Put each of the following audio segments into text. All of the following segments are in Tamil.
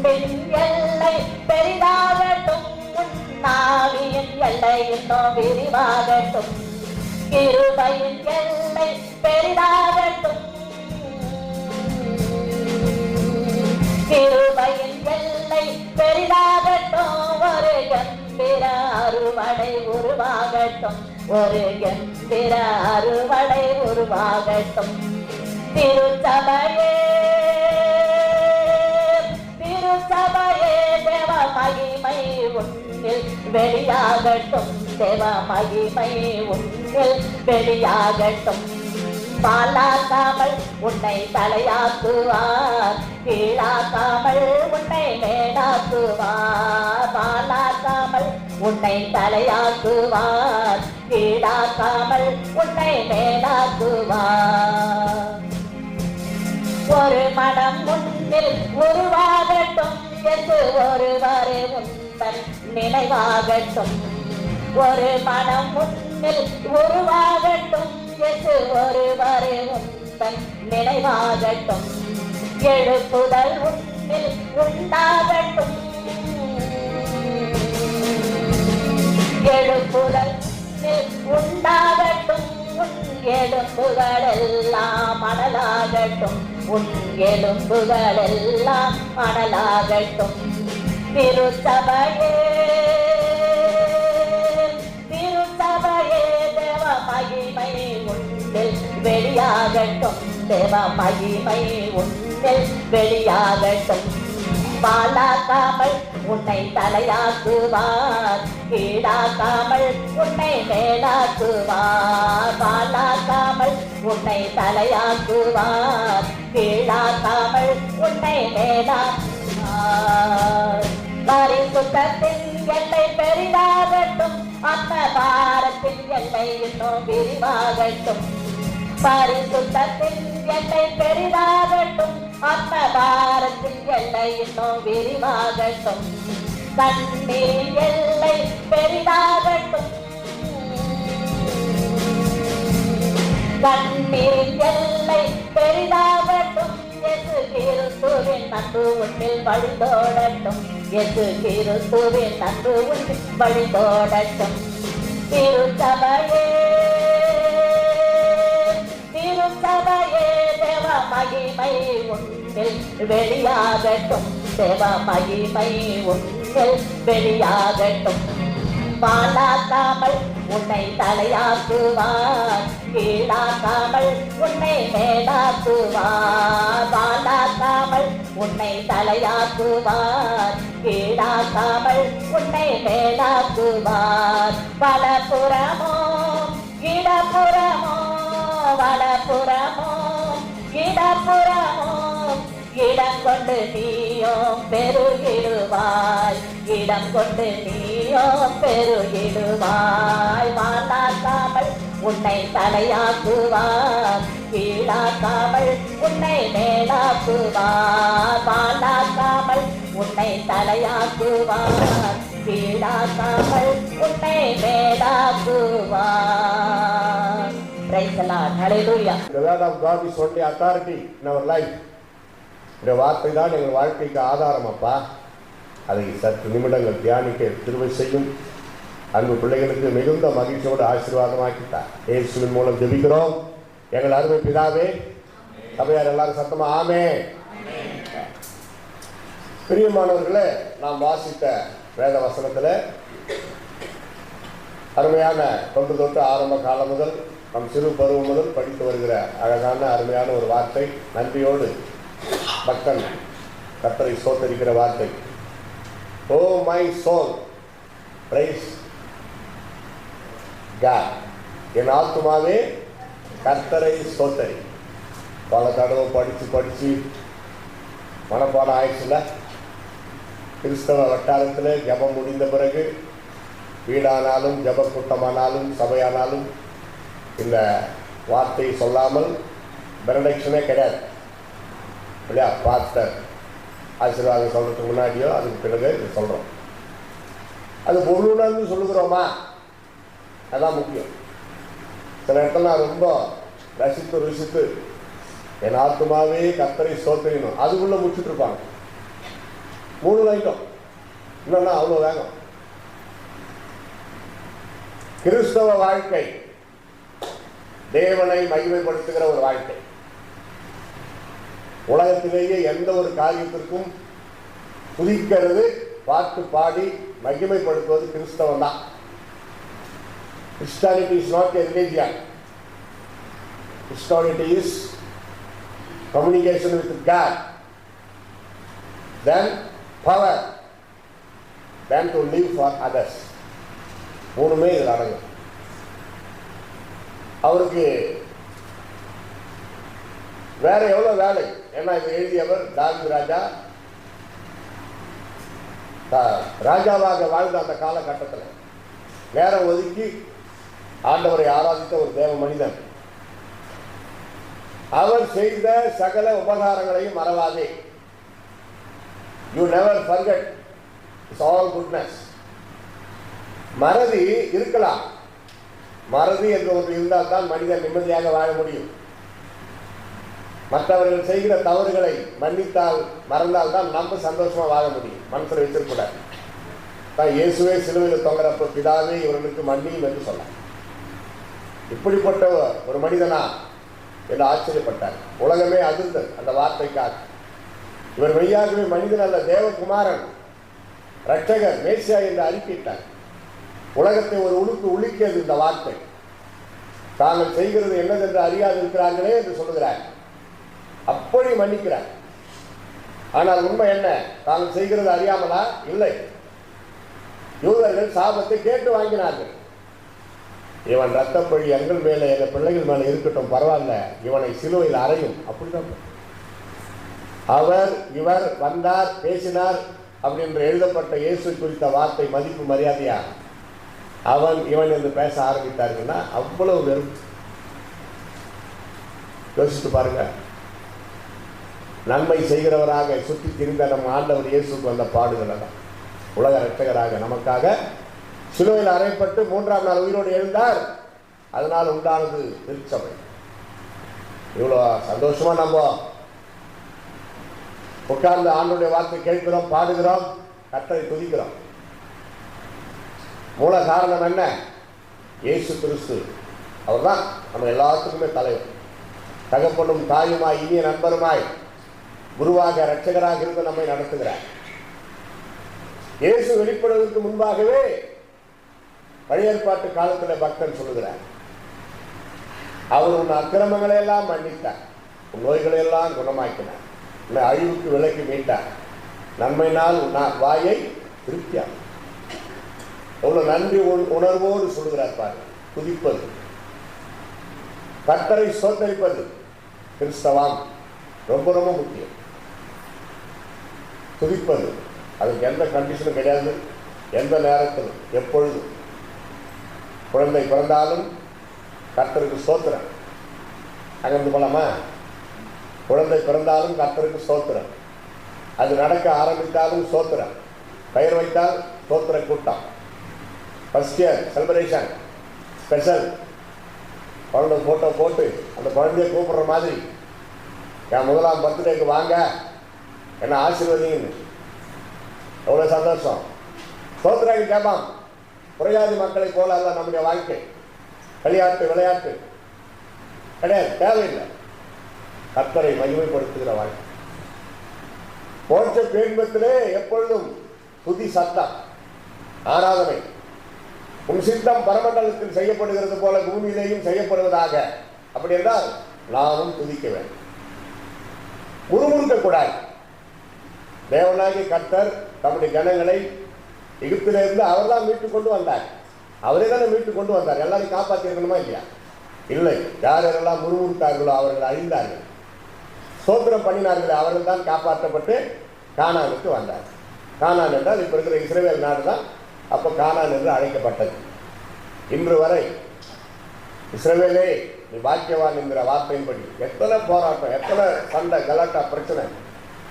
அன்பின் எல்லை பெரிதாகட்டும், நாவியின் எல்லை இன்னும் விரிவாகட்டும், கிருபையின் எல்லை பெரிதாகட்டும், கிருபையின் எல்லை பெரிதாகட்டும், ஒரு கம்பீர அறுவடை உருவாகட்டும், ஒரு கம்பீர அறுவடை உருவாகட்டும். திருச்சபையே திருச்சபையே தேவ மகிமை உன்னில் வெளியாகட்டும், தேவ மகிமை உன்னில் வெளியாகட்டும். பாலாக்காமல் உன்னை தலையாக்குவார், கீழாக்காமல் உன்னை மேலாக்குவார். பாலாக்காமல் உன்னை தலையாக்குவார், கீழாக்காமல் உன்னை மேலாக்குவார். ஒரு மனம் முன்னில் உருவாகட்டும் என்று ஒருவரே உந்தன் நினைவாகட்டும், ஒரு மனம் முன்னில் உருவாகட்டும் என்று ஒருவரே உந்தன் நினைவாகட்டும். எழுப்புதல் உன்னில் உண்டாகட்டும், எழுப்புதல் உண்டாகட்டும், உன் எலும்புகள் எல்லாம் மணலாகட்டும், உன் எலும்புகள் எல்லாம் மணலாகட்டும். திருச்சபையே திருச்சபையே தேவ மகிமை உன்னில் வெளியாகட்டும், தேவ மகிமை உன்னில் வெளியாகட்டும். பாலாக்காமல் உன்னை தலையாக்குவார், கீழாக்காமல் உன்னை மேலாக்குவார். பாலாக்காமல் உன்னை தலையாக்குவார், கீழாக்காமல் உன்னை மேலாக்குவார். பரிசுத்தத்தின் எல்லை பெரிதாகட்டும், அந்த பாரத்தின் எல்லை இன்னும் விரிவாகட்டும். பரிசுத்தத்தின் எல்லை பெரிதாகட்டும், அந்த பாரத்தின் எல்லை இன்னும் விரிவாகட்டும். கண்ணீர் எல்லை பெரிதாகட்டும், கண்ணீர் எல்லை பெரிதாகட்டும். இயேசு கிறிஸ்துவின் அன்பு உன்னில் வழிந்தோடட்டும், இயேசு கிறிஸ்துவின் அன்பு உன்னில் வழிந்தோடட்டும். திருச்சபையே திருச்சபையே தேவ மகிமை உன்னில் வெளியாகட்டும், தேவ மகிமை உன்னில் வெளியாகட்டும். பாலாக்காமல் உன்னை தலையாக்குவார், கீழாக்காமல் உன்னை மேலாக்குவார். பாலாக்காமல் உன்னை தலையாக்குவார், கீழாக்காமல் உன்னை மேலாக்குவார். வலப்புறமோ இடப்புறமோ, வலப்புறமோ இடப்புறமோ, இடம் கொண்டு நீயோ பெருகிடுவாய், இடம் கொண்டு நீயோ பெருகிடுவாய். வாழாக்காமல் உன்னை தலையாக்குவார், கீழாக்காமல் உன்னை மேலாக்குவார். வாழாக்காமல் உன்னை தலையாக்குவார், கீழாக்காமல் உன்னை மேலாக்குவார். Praise the Lord. Hallelujah. The word of God is only authority in our life. இந்த வார்த்தை தான் எங்கள் வாழ்க்கைக்கு ஆதாரம் அப்பா. அதை சற்று நிமிடங்கள் தியானிக்க திருவை செய்யும் அன்பு பிள்ளைகளுக்கு மிகுந்த மகிழ்ச்சியோடு ஆசீர்வாதமாக்கிட்டார். இயேசுவின் மூலம் ஜெபிக்கிறோம் எங்கள் அருமை பிதாவே. சபையார் எல்லாரும் சத்தமா ஆமென். பிரியமானவர்களே, நாம் வாசித்த வேத வசனத்தில் அருமையான தொன்று தொட்டு ஆரம்ப காலம் முதல் நம் சிறு பருவம் முதல் படித்து வருகிற அழகான அருமையான ஒரு வார்த்தை, நன்றியோடு பக்தன் கர்த்தரை ஸ்தோத்தரிக்கிற வார்த்தை. Oh my soul praise God, என் ஆத்துமாவே கர்த்தரை ஸ்தோத்தரி. பல தடவை படித்து மனப்பாடம் ஆயிடுச்சுல. கிறிஸ்தவ வட்டாரத்தில் ஜபம் முடிந்த பிறகு வீடானாலும் ஜப கூட்டமானாலும் சபையானாலும் இந்த வார்த்தையை சொல்லாமல் பெனடிக்ஷனே கிடையாது இல்லையா? பாஸ்டர் ஆசீர்வாதம் சொல்கிறதுக்கு முன்னாடியோ அதுக்கு பிறகு சொல்கிறோம். அது பொருளுணர்ந்து சொல்லுகிறோமா? அதான் முக்கியம். சில இடத்துல நான் ரொம்ப ரசித்து ருசித்து என் ஆத்துமாவே கர்த்தரை ஸ்தோத்திரிக்கணும், அதுக்குள்ளே முடிச்சுட்டு இருப்பாங்க. 3 லைட்டும் இன்னொன்னா அவ்வளோ வேகம். கிறிஸ்தவ வாழ்க்கை தேவனை மகிமைப்படுத்துகிற ஒரு வாழ்க்கை. உலகத்திலேயே எந்த ஒரு காரியத்திற்கும் துதிக்கிறது, பாட்டு பாடி மகிமைப்படுத்துவது கிறிஸ்தவம் தான். Christianity is not a religion. Christianity is communication with God, then power, then to live for others. மூணுமே இதில் அடங்கும். அவருக்கு வேற எவ்வளோ வேலை? ஏன்னா இதை எழுதியவர் தாவீது ராஜா. ராஜாவாக வாழ்ந்த அந்த காலகட்டத்தில் நேரம் ஒதுக்கி ஆண்டவரை ஆராதித்த ஒரு தேவ மனிதன். அவர் செய்த சகல உபகாரங்களையும் மறவாதே. You never forget it's all goodness. மறதி இருக்கலாம். மறதி என்று ஒன்று இருந்தால் தான் மனிதன் நிம்மதியாக வாழ முடியும். மற்றவர்கள் செய்கிற தவறுகளை மன்னித்தால் மறந்தால் தான் நம்ம சந்தோஷமா வாழ முடியும். மனசில் வச்சிருக்கூடாது. தான் இயேசுவே சிலுவையில் தொங்குறப்ப பிதாவே இவர்களுக்கு மன்னியும் என்று சொன்னார். இப்படிப்பட்ட ஒரு மனிதனா என்று ஆச்சரியப்பட்டார். உலகமே அதிர்ந்தது அந்த வார்த்தைக்காக. இவர் மெய்யாகவே மனிதன் அல்ல, தேவகுமாரன், இரட்சகர், மேசியா என்று அறிக்கையிட்டார். உலகத்தை ஒரு உலுக்கியது இந்த வார்த்தை. தாங்கள் செய்கிறது என்னதென்று அறியாது இருக்கிறார்களே என்று சொல்லுகிறார். அப்படி மன்னிக்கிறார். ஆனால் உண்மை என்ன? தாங்கள் செய்கிறது அறியாமலா? இல்லை. யூதர்கள் சாபத்தை கேட்டு வாங்கினார்கள். இவன் ரத்தப்பழி எங்கள் மேலே, எங்கள் பிள்ளைகள் மேலே இருக்கட்டும், பரவாயில்ல, இவனை சிலுவையில் அறையும். அப்படிதான் இவர் வந்தார், பேசினார் அப்படின்ற எழுதப்பட்ட இயேசு குறித்த வார்த்தை மதிப்பு மரியாதையா இவன் என்று பேச ஆரம்பித்தார்கள்னா அவ்வளவு வெறும். யோசித்து பாருங்க. நன்மை செய்கிறவராக சுற்றி திரிந்த நம்ம ஆண்டவர் இயேசுக்கு வந்த பாடுகள் தான். உலக இரட்சகராக நமக்காக சிலுவையில் அறையப்பட்டு 3ஆம் நாள் உயிரோடு எழுந்தார். அதனால் உண்டானது திருச்சபை. இவ்வளோ சந்தோஷமா நம்ம உட்கார்ந்து ஆண்டவருடைய வார்த்தை கேட்கிறோம், பாடுகிறோம், கர்த்தரை துதிக்கிறோம். மூல காரணம் என்ன? இயேசு கிறிஸ்து. அவர் தான் நம்ம எல்லாத்துக்குமே தலைவர். தகப்பனும் தாயுமாய் இனிய நண்பருமாய் குருவாக இரட்சகராக இருந்து நம்மை நடத்துகிறார். இயேசு வெளிப்படுவதற்கு முன்பாகவே பழைய ஏற்பாட்டு காலத்தில் பக்தன் சொல்லுகிறார், அவர் உன் அக்கிரமங்களை எல்லாம் மன்னித்தார், உன் நோய்களை எல்லாம் குணமாக்கினார், உன்னை அழிவுக்கு விலக்கி மீட்டார், நன்மையினால் வாயை திருப்தியார். எவ்வளவு நன்றி உணர்வோடு சொல்லுகிறார் பாருங்க. துதிப்பது, கர்த்தரை ஸ்தோத்தரிப்பது கிறிஸ்தவம் ரொம்ப ரொம்ப முக்கியம். துதிப்பது, அதுக்கு எந்த கண்டிஷனும் கிடையாது. எந்த நேரத்திலும் எப்பொழுதும். குழந்தை பிறந்தாலும் கர்த்தருக்கு ஸ்தோத்திரம். அங்கிருந்து போலாமா? குழந்தை பிறந்தாலும் கர்த்தருக்கு ஸ்தோத்திரம். அது நடக்க ஆரம்பித்தாலும் ஸ்தோத்திரம். பெயர் வைத்தால் ஸ்தோத்திர கூட்டம். First year celebration special. குழந்தை ஃபோட்டோ போட்டு அந்த குழந்தைய கூப்பிடுற மாதிரி, என் முதலாம் பர்த்டேக்கு வாங்க, என்ன ஆசீர்வதிங்கன்னு. எவ்வளோ சந்தோஷம். ஸ்தோத்திராங்க கேட்பான். புறையாதி மக்களை போல அல்ல நம்முடைய வாழ்க்கை. விளையாட்டு கிடையாது, தேவையில்லை. கர்த்தரை மகிமைப்படுத்துகிற வாழ்க்கை. போற்ற பேன்பத்திலே எப்பொழுதும் துதி சத்தம், ஆராதனை. உன் சித்தம் பரமண்டலத்தில் செய்யப்படுகிறது போல பூமியிலேயும் செய்யப்படுவதாக. அப்படி என்றால் நாமும் துதிக்க வேண்டும். முறுமுறுக்க கூடாது. தேவனாகிய கர்த்தர் தம்முடைய ஜனங்களை எகிப்திலிருந்து அவர் தான் மீட்டு கொண்டு வந்தார். அவரே தானே மீட்டு கொண்டு வந்தார். எல்லாரையும் காப்பாற்றி இருக்கணுமா இல்லையா? இல்லை. யார் யாரெல்லாம் முறுமுறுத்தார்களோ அவர்கள் அழிந்தார்கள். ஸ்தோத்திரம் பண்ணினார்கள், அவர்கள் தான் காப்பாற்றப்பட்டு கானானுக்கு வந்தார். கானான் என்றால் இப்போ இருக்கிற இஸ்ரவேல் நாடு தான் அப்போ கானான் என்று அழைக்கப்பட்டது. இன்று வரை இஸ்ரவேலே நீ பாக்கியவான் என்கிற வார்த்தையின்படி எத்தனை போராட்டம், எத்தனை சண்டை, கலாட்டா, பிரச்சனை.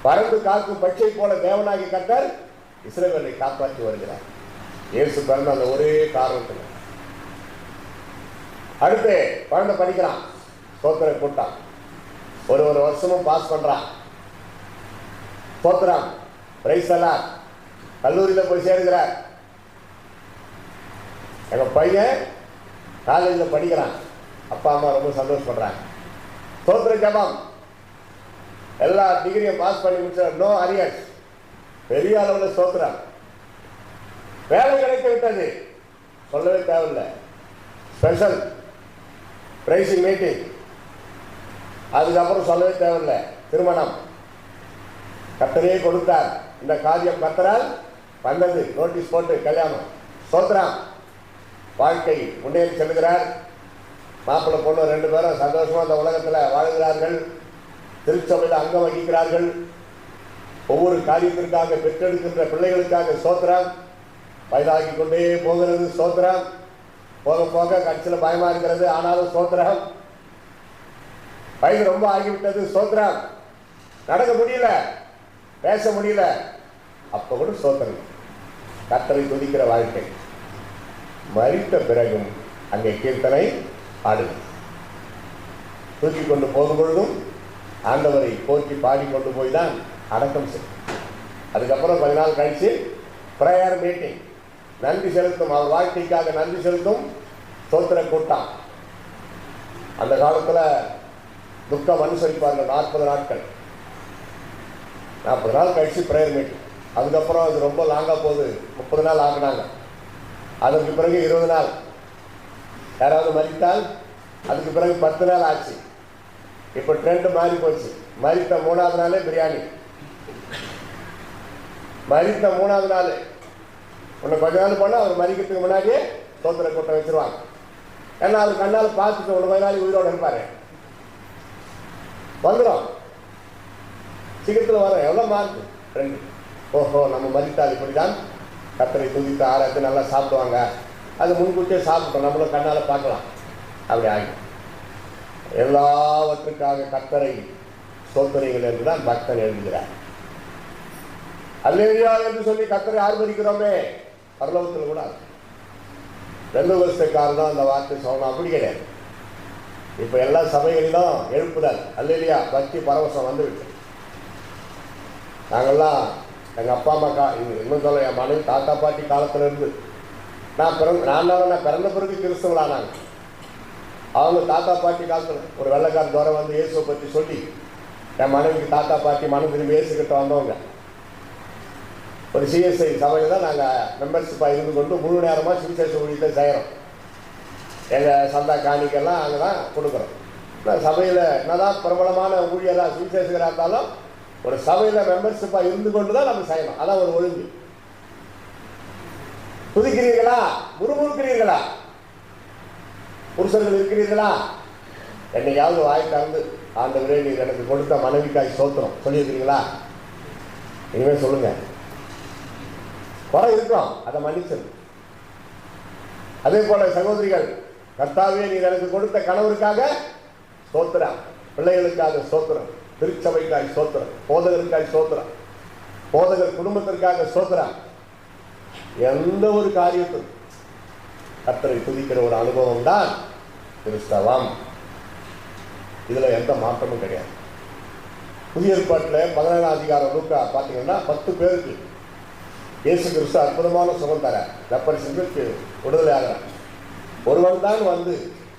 பறந்து காக்கும் பட்சை போல தேவனாகி கர்த்தர் இஸ்ரவேலை காப்பாற்றி வருகிறார். இயேசு பிறந்த அந்த ஒரே காரணத்தில். அடுத்து குழந்தை படிக்கிறான், ஸ்தோத்திர கூட்டம். ஒரு வருஷமும் பாஸ் பண்றான், ஸ்தோத்திரம். பிரைஸ் எல்லாம் கல்லூரியில் போய் சேர்கிறார். எங்கள் பையன் காலேஜில் படிக்கிறான். அப்பா அம்மா ரொம்ப சந்தோஷப்படுறாங்க. ஸ்தோத்திர ஜெபம். எல்லா டிகிரியும் பாஸ் பண்ணி முடிச்சார். No arrears. பெரிய அளவில் ஸ்தோத்திரம். வேலை கிடைத்து விட்டது. சொல்லவே தேவையில்லை. Special pricing meeting. அதுக்கப்புறம் சொல்லவே தேவையில்லை. திருமணம் கர்த்தரே கொடுத்தார். இந்த காரியம் கர்த்தரால் வந்தது. நோட்டீஸ் போட்டு கல்யாணம். ஸ்தோத்திரம். வாழ்க்கை முன்னேறி செல்கிறார். மாப்பிள்ளை பொண்ணு 2 பேரும் சந்தோஷமாக இந்த உலகத்தில் வாழ்கிறார்கள். திருச்சபையில் அங்கம் வகிக்கிறார்கள். ஒவ்வொரு காரியத்திற்காக பெற்றெடுக்கின்ற பிள்ளைகளுக்காக ஸ்தோத்திரம். வயதாகி கொண்டே போகிறது. ஸ்தோத்திரம். போக போக கட்சியில் பயமாக இருக்கிறது. ஆனாலும் ஸ்தோத்திரம். வயது ரொம்ப ஆகிவிட்டது. ஸ்தோத்திரம். நடக்க முடியல, பேச முடியல. அப்போ கூட ஸ்தோத்திரம். கர்த்தரை துதிக்கிற வாழ்க்கை. மரித்த பிறகும் அங்கே கீர்த்தனை பாடுது. தூக்கி கொண்டு போகும் பொழுதும் ஆண்டவரை போற்றி பாடிக்கொண்டு போய் தான் அடக்கம் செய்யும். அதுக்கப்புறம் 10 நாள் கழித்து ப்ரேயர் மீட்டிங். நன்றி செலுத்தும், அவர் வாழ்க்கைக்காக நன்றி செலுத்தும் ஸ்தோத்திர கூட்டம். அந்த காலத்தில் துக்கம் அனுசரிப்பார்கள் 40 நாட்கள். 40 நாள் கழித்து ப்ரேயர் மீட்டிங். அதுக்கப்புறம் அது ரொம்ப லாங்காக போகுது. 30 நாள் ஆகினாங்க. அதற்கு பிறகு 20 நாள். யாராவது மரித்தால் அதுக்கு பிறகு 10 நாள் ஆச்சு. இப்போ ட்ரெண்ட் மாறி போச்சு. மரித்த 3ஆவது நாளே பிரியாணி. மரித்த 3ஆவது நாள் இன்னும் கொஞ்ச நாள் போனால் அவர் மரிக்கிறதுக்கு முன்னாடியே ஸ்தோத்திர கூட்டம் வச்சிருவாங்க. ஏன்னா அவர் கண்ணால் பார்த்துட்டு ஒரு கொஞ்ச நாள் உயிரோடு இருப்பார். வந்துடும், சீக்கிரத்தில் வரும். எவ்வளோ மார்க்கு ட்ரெண்ட். ஓஹோ, நம்ம மரித்தால் இப்படி தான் கர்த்தரை துதித்து ஆராய்ச்சி நல்லா சாப்பிடுவாங்க. அது முன்கூட்டியே சாப்பிட்டோம், நம்மளும் கண்ணால் பார்க்கலாம். அப்படி ஆகி எல்லாவற்றுக்காக கர்த்தரை ஸ்தோத்திரங்கள் என்று தான் பக்தன் எழுதுகிறார். அல்லேலூயா என்று சொல்லி கர்த்தரை ஆர்ப்பரிக்கிறோமே, பரலோகத்தில் கூட 2 வருஷத்துக்காரர் தான் அந்த வார்த்தை சொல்லணும். அப்படி கிடையாது. இப்போ எல்லா சபைகளிலும் எழுப்புதல் அல்லேலூயா பக்தி பரவசம் வந்துவிட்டு. நாங்கள்லாம் எங்கள் அப்பா அம்மா இன்னும் சொல்ல என் மனைவி தாத்தா பாட்டி காலத்தில் இருந்து நான் பிறந்த பிறகு கிறிஸ்தவளானாங்க. அவங்க தாத்தா பாட்டி காலத்தில் ஒரு வெள்ளைக்கார தூரம் வந்து இயேசுவை பற்றி சொல்லி என் மனைவிக்கு தாத்தா பாட்டி மனம் திரும்பி இயேசுக்கிட்ட வந்தவங்க. ஒரு சிஎஸ்ஐ சபையில் தான் நாங்கள் மெம்பர்ஷிப்பாக இருந்து கொண்டு முழு நேரமாக சுவிசேஷ ஊழியத்தை செய்கிறோம். எங்கள் சந்தா காணிக்கெல்லாம் அங்கே தான் கொடுக்குறோம். சபையில் என்னதான் பிரபலமான ஊழியராக சுவிசேஷகராக இருந்தாலும் ஒரு சபையில் மெம்பர்ஷிப்பாக இருந்து கொண்டு தான் நம்ம செய்யணும். அதான் ஒரு ஒழுங்கு. துதிக்கிறீர்களா? முறுமுறுக்கிறீர்களா? புருஷர்கள் இருக்கிறீர்களா? என்னைக்காவது வாய் திறந்து ஆண்டவரே நீர் எனக்கு கொடுத்த மனைவிக்காய் ஸ்தோத்திரம் சொல்லியிருக்கிறீங்களா? இனிமேல் சொல்லுங்க. குறை இருக்கிறோம், அதை மன்னிச்சது. அதே போல சகோதரிகள், கர்த்தாவே நீர் எனக்கு கொடுத்த கணவருக்காக ஸ்தோத்திரம், பிள்ளைகளுக்காக ஸ்தோத்திரம், திருச்சபைக்காய் ஸ்தோத்திரம், போதகருக்காய் ஸ்தோத்திரம், போதகர் குடும்பத்திற்காக ஸ்தோத்திரம். எந்த ஒரு காரியத்தும் கர்த்தரை துதிக்கிற ஒரு அனுபவம் தான் கிறிஸ்தவம். இதில் எந்த மாற்றமும் கிடையாது. புதிய ஏற்பாட்டில் 17ஆம் அதிகாரம் லூக்கா பார்த்தீங்கன்னா 10 பேருக்கு இயேசு கிறிஸ்து அற்புதமான சுகம் தர லெப்பர்சிக்கு விடுதலை ஆகிறார். ஒருவன் தான் வந்து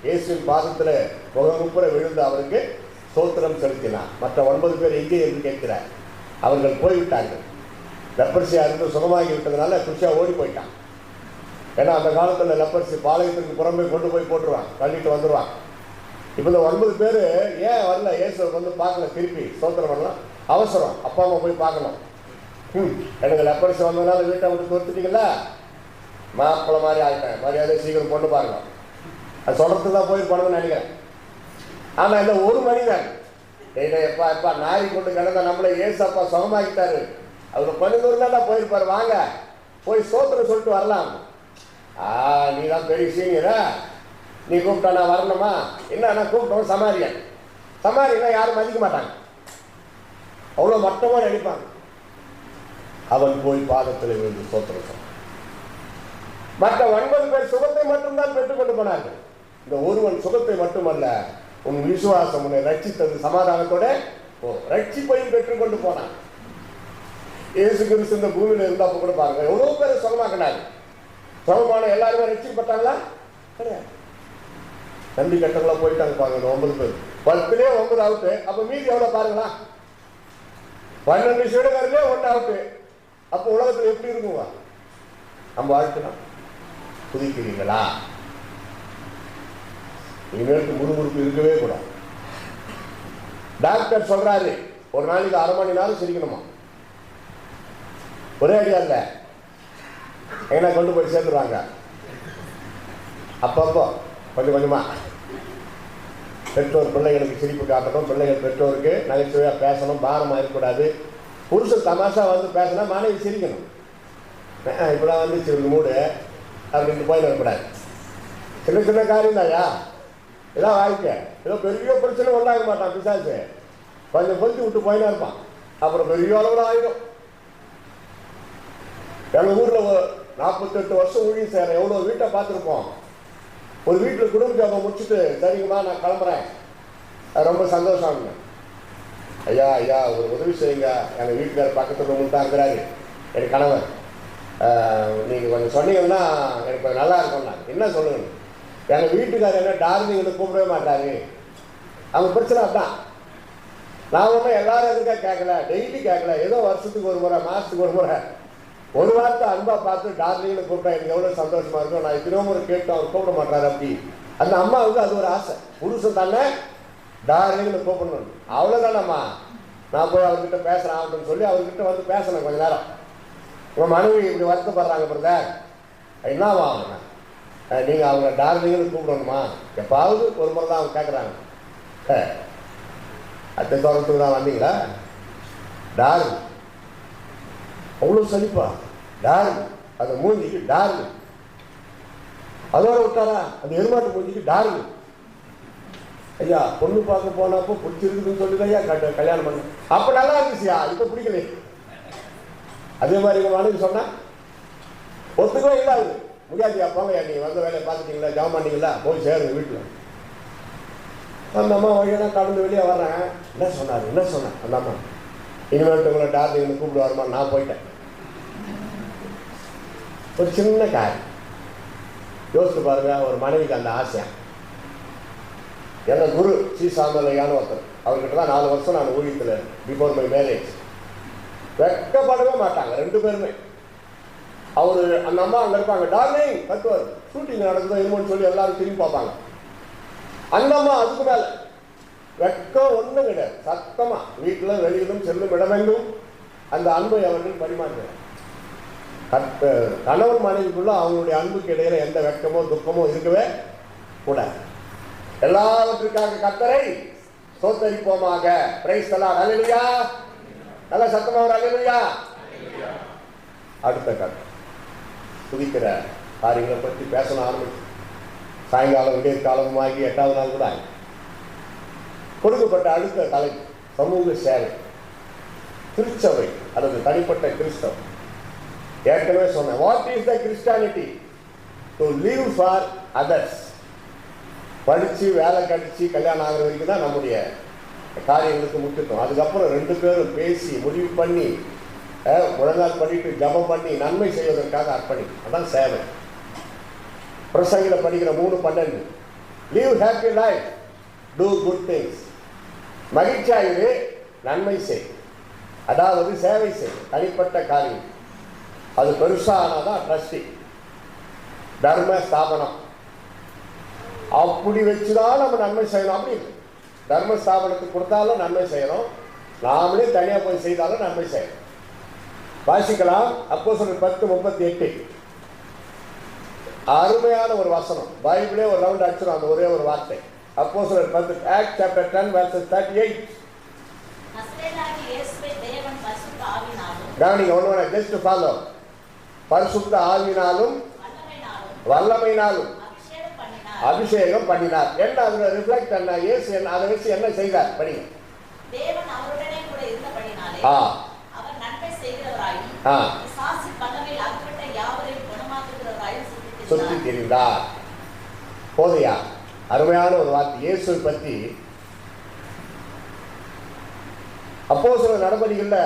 இயேசுவின் பாதத்தில் முகமுப்புற விழுந்து அவருக்கு ஸ்தோத்திரம் செலுத்தினார். மற்ற 9 பேர் எங்கே என்று கேட்கிறார். அவர்கள் போய்விட்டார்கள். லெப்பர்சியாக இருந்து சுகமாகி விட்டதுனால குஷியாக ஓடி போயிட்டான். ஏன்னா அந்த காலத்தில் லெப்பர்சி பாளையத்திற்கு புறம்பே கொண்டு போய் போட்டுருவான், தள்ளிட்டு வந்துடுவான். இப்போ இந்த 9 பேர் ஏன் வரல? இயேசுவை வந்து பார்க்கல, திருப்பி ஸ்தோத்திரம் பண்ணலாம். அவசரம், அப்பா அம்மா போய் பார்க்கணும். எனக்கு லெப்பர்சி வந்ததுனால வீட்டை விட்டு கொடுத்துட்டீங்களா, மாப்பிள்ளை மாதிரி ஆகிட்டேன், மரியாதை சீக்கிரம் பொண்ணு பாருங்க. அது சொல்கிறதுக்கு தான் போயிருப்பானுன்னு நினைக்கிறேன். ஆனால் இந்த ஒரு மனிதன் எப்பா எப்பா நாரி கொண்டு கிடந்த நம்மளை ஏசு அப்பா சுகமாக்கிட்டாரு, அவர் கொஞ்சம் தூரம் தான் போயிருப்பார், வாங்க போய் ஸ்தோத்திரம் சொல்லிட்டு வரலாம். நீ தான் பெரிய சீனியரா, நீ கூப்பிட்டா நான் வரணுமா? என்ன நான் கூப்பிட்டோம் சமாரியன். சமாரியனா யாரும் மதிக்க மாட்டாங்க, அவ்வளோ மட்டமாக நடிப்பாங்க. அவன் போய் பாதத்தில் விழுந்து ஸ்தோத்திரம் சொன்னான். மற்ற 9 பேர் சுகத்தை மட்டும்தான் பெற்றுக்கொண்டு போனார்கள். இந்த ஒருவன் சுகத்தை மட்டுமல்ல, உன் விசுவாசம் உன்னை ரட்சித்தது, சமாதானத்தோட ரட்சிப்பையும் பெற்றுக்கொண்டு போனான். இயேசு கிறிஸ்து இந்த பூமியில இருந்தப்ப கூட பாருங்க எவ்வளவு பேர் சுகமாக்கினாரு. சுகமான எல்லாருமே ரட்சிக்கப்பட்டாங்களா? கிடையாது. நம்பி கட்டங்களா போயிட்டாங்க பாருங்க. 9 பேர் 10லே 9 அவுட்டு. அப்ப மீதி எவ்வளவு பாருங்களா? 12 சீடர்களிலே 1 அவுட்டு. அப்ப உலகத்துல எப்படி இருக்குங்க நம்ம வாழ்க்கைனா? புதிக்கிறீங்களா? இனிமேலுக்கு முறுமுறுப்பு இருக்கவே கூடாது. டாக்டர் சொல்றாரு ஒரு நாளைக்கு 1/2 மணி நேரம் சிரிக்கணுமா? ஒரே அடியா இல்ல, எங்கன்னா கொண்டு போய் சேர்த்துருவாங்க. அப்பப்போ கொஞ்சம் கொஞ்சமா பெற்றோர் பிள்ளைகளுக்கு சிரிப்பு காட்டணும், பிள்ளைகள் பெற்றோருக்கு நகைச்சுவையா பேசணும், பாரமா இருக்கக்கூடாது. புருஷன் தமாஷா வந்து பேசினா மனைவி சிரிக்கணும். இப்பதான் வந்துச்சு ஒரு மூடு அப்படின்ட்டு போய் வரக்கூடாது. சின்ன சின்ன காரியம் தாயா, இதான் வாழ்க்கை. ஏதோ பெரிய பிரச்சனை ஒன்றாக மாட்டான் பிசாசு, கொஞ்சம் பொறுத்து விட்டு போயினா இருப்பான். அப்புறம் பெரிய அளவில் ஆகிடும். எங்கள் ஊரில் 48 வருஷம் ஊழியம் செய்கிறேன். எவ்வளோ வீட்டை பார்த்துருப்போம். ஒரு வீட்டில் குடும்ப ஜாபம் முடிச்சுட்டு சரிங்கம்மா நான் கிளம்புறேன், ரொம்ப சந்தோஷம். ஐயா ஐயா ஒரு உதவி செய்யுங்க, எங்கள் வீட்டுக்கார பக்கத்து ரூமுன்னு தான் இருக்கிறாரு என் கணவர், நீங்கள் கொஞ்சம் சொன்னீங்கன்னா எனக்கு கொஞ்சம் நல்லா இருக்கும்ண்ணா. என்ன சொல்லுங்க? எங்கள் வீட்டுக்காரர் என்ன டார்லிங்னு கூப்பிடவே மாட்டாரு. அவங்க பிரச்சனை அதுதான். நான் ஒன்றும் எல்லாரும் எதுக்காக கேட்கல, டெய்லி கேட்கல, ஏதோ வருஷத்துக்கு ஒரு முறை, மாதத்துக்கு ஒரு முறை ஒரு வார்த்தை அன்பா பார்த்து டார்லிங்னு கூப்பிட்டா எனக்கு எவ்வளோ சந்தோஷமா இருக்கும். நான் எத்தனையோ முறை கேட்டு அவர் கூப்பிட மாட்டாரு. அப்படி அந்த அம்மாவுக்கு அது ஒரு ஆசை, புருஷன் தானே டார்லிங்னு கூப்பிடணும். அவ்வளோதானம்மா, நான் போய் அவர்கிட்ட பேசுகிறேன் அப்படின்னு சொல்லி அவர்கிட்ட வந்து பேசணும் கொஞ்ச நேரம். உங்கள் மனைவி இப்படி வருத்தப்படுறாங்க பிரதர், என்னவா அவங்க நீங்கள் அவங்க டார்லிங்னு கூப்பிடணுமா? எப்பாவது ஒரு முறை தான் அவங்க கேட்குறாங்க. அத்தை தோரத்துக்கு தான் வந்தீங்களா? டார்லிங் அவ்வளோ சலிப்பா, டார்லிங் அதை மூஞ்சிக்கு டார்லிங். அதோட விட்டாரா அந்த எருமாட்டு மூஞ்சிக்கு டார்லிங். ஐயா பொண்ணு பார்க்க போனப்போ பிடிச்சிருக்குதுன்னு சொல்லி ஐயா கல்யாணம் பண்ண, அப்போ நல்லா இருந்துச்சியா, இப்போ பிடிக்கல. அதே மாதிரி உங்கள் மனைவி சொன்னா ஒத்துக்கவே இல்லை, அது முடியாதுயா, போங்கய்யா நீங்கள் வந்த வேலையை பார்த்துட்டீங்களா, ஜாம் பண்ணிங்களா, போய் சேருங்க வீட்டில். அந்த அம்மா வழியெல்லாம் கடந்து வெளியே வர்றேன். என்ன சொன்னார் அந்த அம்மா? இனிமேல் உங்களை டார்லிங்னு கூப்பிடுவாருமா? நான் போயிட்டேன். ஒரு சின்ன காரியம் யோசித்து பாருங்க. ஒரு மனைவிக்கு அந்த ஆசையா. எங்கள் குரு சி சாமலையான ஒருத்தர், அவர்கிட்ட தான் 4 வருஷம் நான் ஊழியத்தில் பிஃபோர் மை மேரேஜ். வெக்கப்படவே மாட்டாங்க 2 பேருமே. அவரு அந்த அம்மா அங்கே இருப்பாங்க, டார்லிங் கத்துவார், ஷூட்டிங் நடக்குதோ என்னமோன்னு சொல்லி எல்லாரும் திரும்பி பார்ப்பாங்க. அந்த அம்மா அதுக்கு மேலே வெக்கம் ஒன்றும் கிடையாது, சத்தமா வீட்டில் வெளியிலும் செல்லும் இடமெங்கும் அந்த அன்பை அவர்கள் பரிமாறுகிறார். கணவன் மனைவிக்குள்ள அவங்களுடைய அன்புக்கு இடையில எந்த வெக்கமோ துக்கமோ இருக்கவே கூடாது. எல்லாவற்றுக்காக கர்த்தரை ஸ்தோத்தரிப்போமாக. Praise the Lord. ஹல்லேலூயா. நல்ல சத்தமா ஒரு ஹல்லேலூயா. அடுத்த கட்டம் துதிக்கிற காரியங்களை பற்றி பேசணும் ஆரம்பிச்சு. சாயங்காலம் விடிய காலமாகி 8வது நாள் கூட கொடுக்கப்பட்ட அடுத்த தலைப்பு சமூக சேவை, திருச்சபை அல்லது தனிப்பட்ட கிறிஸ்தவம். ஏற்கனவே சொன்னேன், what is the Christianity? To live for others. படித்து வேலை கடிச்சு கல்யாணம் ஆகிற வரைக்கும் தான் நம்முடைய காரியங்களுக்கு முக்கியத்துவம். அதுக்கப்புறம் 2 பேரும் பேசி முடிவு பண்ணி முழங்கால் பண்ணிட்டு ஜபம் பண்ணி நன்மை செய்வதற்காக அர்ப்பணிக்கும். அதான் சேவை. பிரசங்கில படிக்கிற 3:12 live happy life, do good things. மகிழ்ச்சியாயிரு, நன்மை செய், அதாவது சேவை செய், தனிப்பட்ட காரியம். அது பெருசானாதான் ட்ரஸ்டி, தர்ம ஸ்தாபனம். அப்படி வச்சுதான் நம்ம நன்மை செய்யணும். அப்படி தர்ம ஸ்தாபனத்துக்கு கொடுத்தாலும் நன்மை செய்யணும், நாமளே தனியா போய் செய்தாலும் நன்மை செய்யணும். வாசிக்கலாம் அப்போஸ்தலர் 10:38. அருமையான ஒரு வசனம். பைபிளே ஒரு ரவுண்ட் அடிச்சிடும் அந்த ஒரே ஒரு வார்த்தை. அப்போஸ்தலர் 10 Acts chapter 10 verses 38. கவனிங்க ஒன்று, ஜஸ்ட் ஃபாலோ. பரிசுத்த ஆவியினாலும் வல்லமையினாலும் அபிஷேகம் பண்ணினார். என்ன அதுல ரிஃப்ளெக்ட் என்ன? இயேசு என்ன அதை வச்சு என்ன செய்தார்? படிங்க. தேவன் அவருடனே கூட இருந்தபடினாலே அவர் நன்மை செய்கிறவராயும் பிசாசு பல்லமையில் அகப்பட்ட யாவரையும் குணமாக்குகிறவராயும் சுற்றி திரிந்தார். போதையா அருமையான ஒரு வார்த்தை. இயேசுவை பற்றி அப்போஸ்தலர் நடபடிகளில்